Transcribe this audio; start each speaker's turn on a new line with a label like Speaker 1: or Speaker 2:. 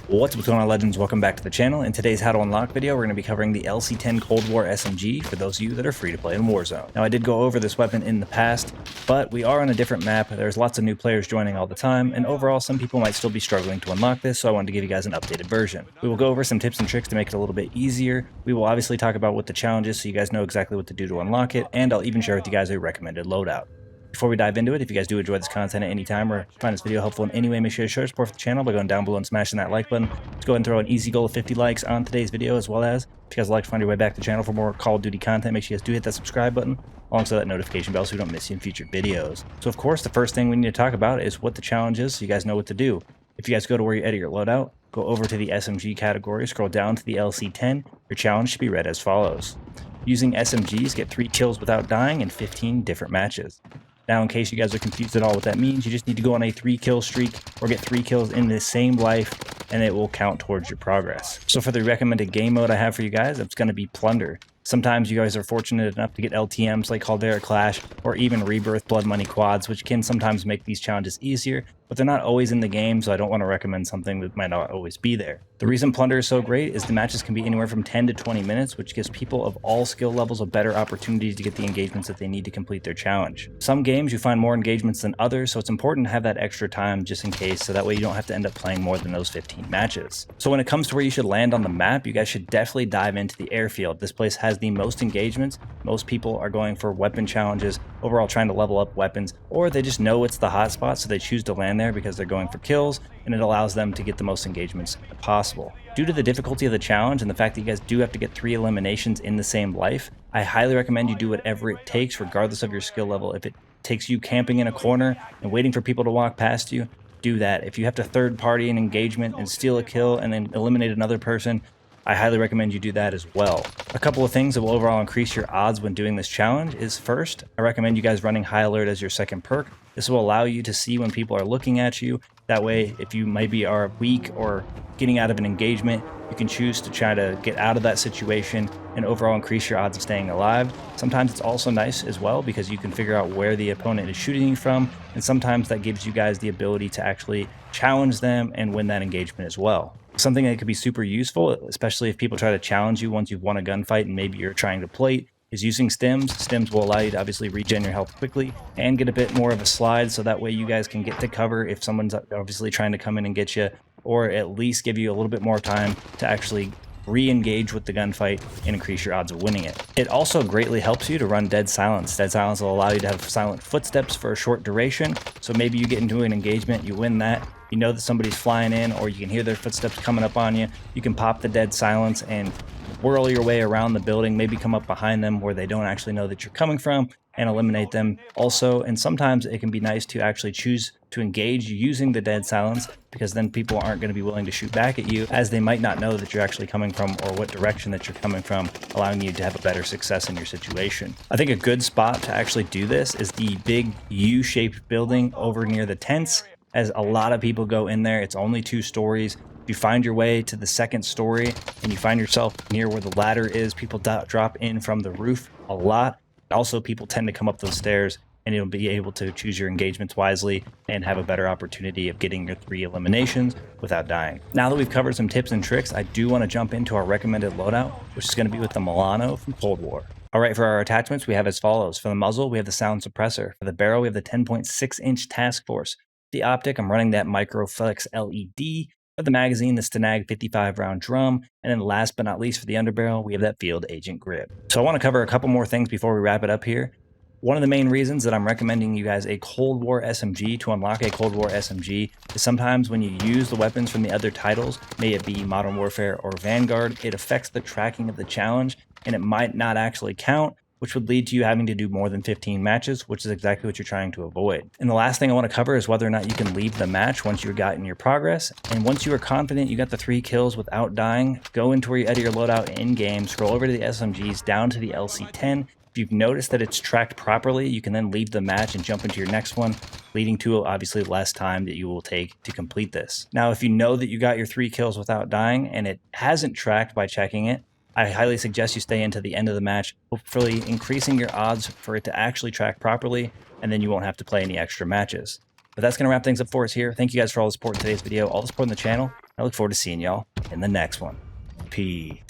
Speaker 1: What's going on, legends? Welcome back to the channel. In today's How to Unlock video, we're going to be covering the LC10 Cold War SMG for those of you that are free to play in Warzone. Now, I did go over this weapon in the past, but we are on a different map. There's lots of new players joining all the time, and overall, some people might still be struggling to unlock this, so I wanted to give you guys an updated version. We will go over some tips and tricks to make it a little bit easier. We will obviously talk about what the challenge is so you guys know exactly what to do to unlock it, and I'll even share with you guys a recommended loadout. Before we dive into it, if you guys do enjoy this content at any time or find this video helpful in any way, make sure to show your support for the channel by going down below and smashing that like button. Let's go ahead and throw an easy goal of 50 likes on today's video, as well as if you guys would like to find your way back to the channel for more Call of Duty content, make sure you guys do hit that subscribe button alongside that notification bell so you don't miss you in future videos. So of course, the first thing we need to talk about is what the challenge is so you guys know what to do. If you guys go to where you edit your loadout, go over to the SMG category, scroll down to the LC10, your challenge should be read as follows. Using SMGs, get 3 kills without dying in 15 different matches. Now, in case you guys are confused at all what that means, you just need to go on a 3-kill streak or get 3 kills in the same life, and it will count towards your progress. So for the recommended game mode I have for you guys, it's going to be Plunder. Sometimes you guys are fortunate enough to get LTMs like Caldera Clash or even Rebirth Blood Money Quads, which can sometimes make these challenges easier, but they're not always in the game, so I don't want to recommend something that might not always be there. The reason Plunder is so great is the matches can be anywhere from 10 to 20 minutes, which gives people of all skill levels a better opportunity to get the engagements that they need to complete their challenge. Some games you find more engagements than others, so it's important to have that extra time just in case, so that way you don't have to end up playing more than those 15 matches. So when it comes to where you should land on the map, you guys should definitely dive into the airfield. This place has the most engagements. Most people are going for weapon challenges, overall trying to level up weapons, or they just know it's the hot spot, so they choose to land there because they're going for kills, and it allows them to get the most engagements possible. Due to the difficulty of the challenge and the fact that you guys do have to get 3 eliminations in the same life, I highly recommend you do whatever it takes, regardless of your skill level. If it takes you camping in a corner and waiting for people to walk past you, do that. If you have to third party an engagement and steal a kill and then eliminate another person, I highly recommend you do that as well. A couple of things that will overall increase your odds when doing this challenge is, first, I recommend you guys running High Alert as your second perk. This will allow you to see when people are looking at you. That way, if you maybe are weak or getting out of an engagement, you can choose to try to get out of that situation and overall increase your odds of staying alive. Sometimes it's also nice as well because you can figure out where the opponent is shooting you from, and sometimes that gives you guys the ability to actually challenge them and win that engagement as well. Something that could be super useful, especially if people try to challenge you once you've won a gunfight and maybe you're trying to plate, is using stims. Stims will allow you to obviously regen your health quickly and get a bit more of a slide, so that way you guys can get to cover if someone's obviously trying to come in and get you, or at least give you a little bit more time to actually re-engage with the gunfight and increase your odds of winning it. It also greatly helps you to run Dead Silence. Dead Silence will allow you to have silent footsteps for a short duration, so maybe you get into an engagement, you win that, you know that somebody's flying in, or you can hear their footsteps coming up on you, you can pop the Dead Silence and whirl your way around the building, maybe come up behind them where they don't actually know that you're coming from, and eliminate them also. And sometimes it can be nice to actually choose to engage using the Dead Silence, because then people aren't going to be willing to shoot back at you, as they might not know that you're actually coming from or what direction that you're coming from, allowing you to have a better success in your situation. I think a good spot to actually do this is the big U-shaped building over near the tents, as a lot of people go in there. It's only 2 stories. If you find your way to the second story and you find yourself near where the ladder is, people drop in from the roof a lot. Also, people tend to come up those stairs, and you'll be able to choose your engagements wisely and have a better opportunity of getting your 3 eliminations without dying. Now that we've covered some tips and tricks, I do want to jump into our recommended loadout, which is going to be with the Milano from Cold War. All right, for our attachments, we have as follows. For the muzzle, we have the sound suppressor. For the barrel, we have the 10.6-inch task force. The optic, I'm running that Microflex LED. For the magazine, the Stanag 55-round drum, and then last but not least for the underbarrel, we have that Field Agent grip. So I want to cover a couple more things before we wrap it up here. One of the main reasons that I'm recommending you guys a Cold War SMG to unlock a Cold War SMG is sometimes when you use the weapons from the other titles, may it be Modern Warfare or Vanguard, it affects the tracking of the challenge, and it might not actually count, which would lead to you having to do more than 15 matches, which is exactly what you're trying to avoid. And the last thing I want to cover is whether or not you can leave the match once you've gotten your progress. And once you are confident you got the 3 kills without dying, go into where you edit your loadout in-game, scroll over to the SMGs, down to the LC10. If you've noticed that it's tracked properly, you can then leave the match and jump into your next one, leading to obviously less time that you will take to complete this. Now, if you know that you got your 3 kills without dying and it hasn't tracked by checking it, I highly suggest you stay into the end of the match, hopefully increasing your odds for it to actually track properly, and then you won't have to play any extra matches. But that's going to wrap things up for us here. Thank you guys for all the support in today's video, all the support on the channel. I look forward to seeing y'all in the next one. Peace.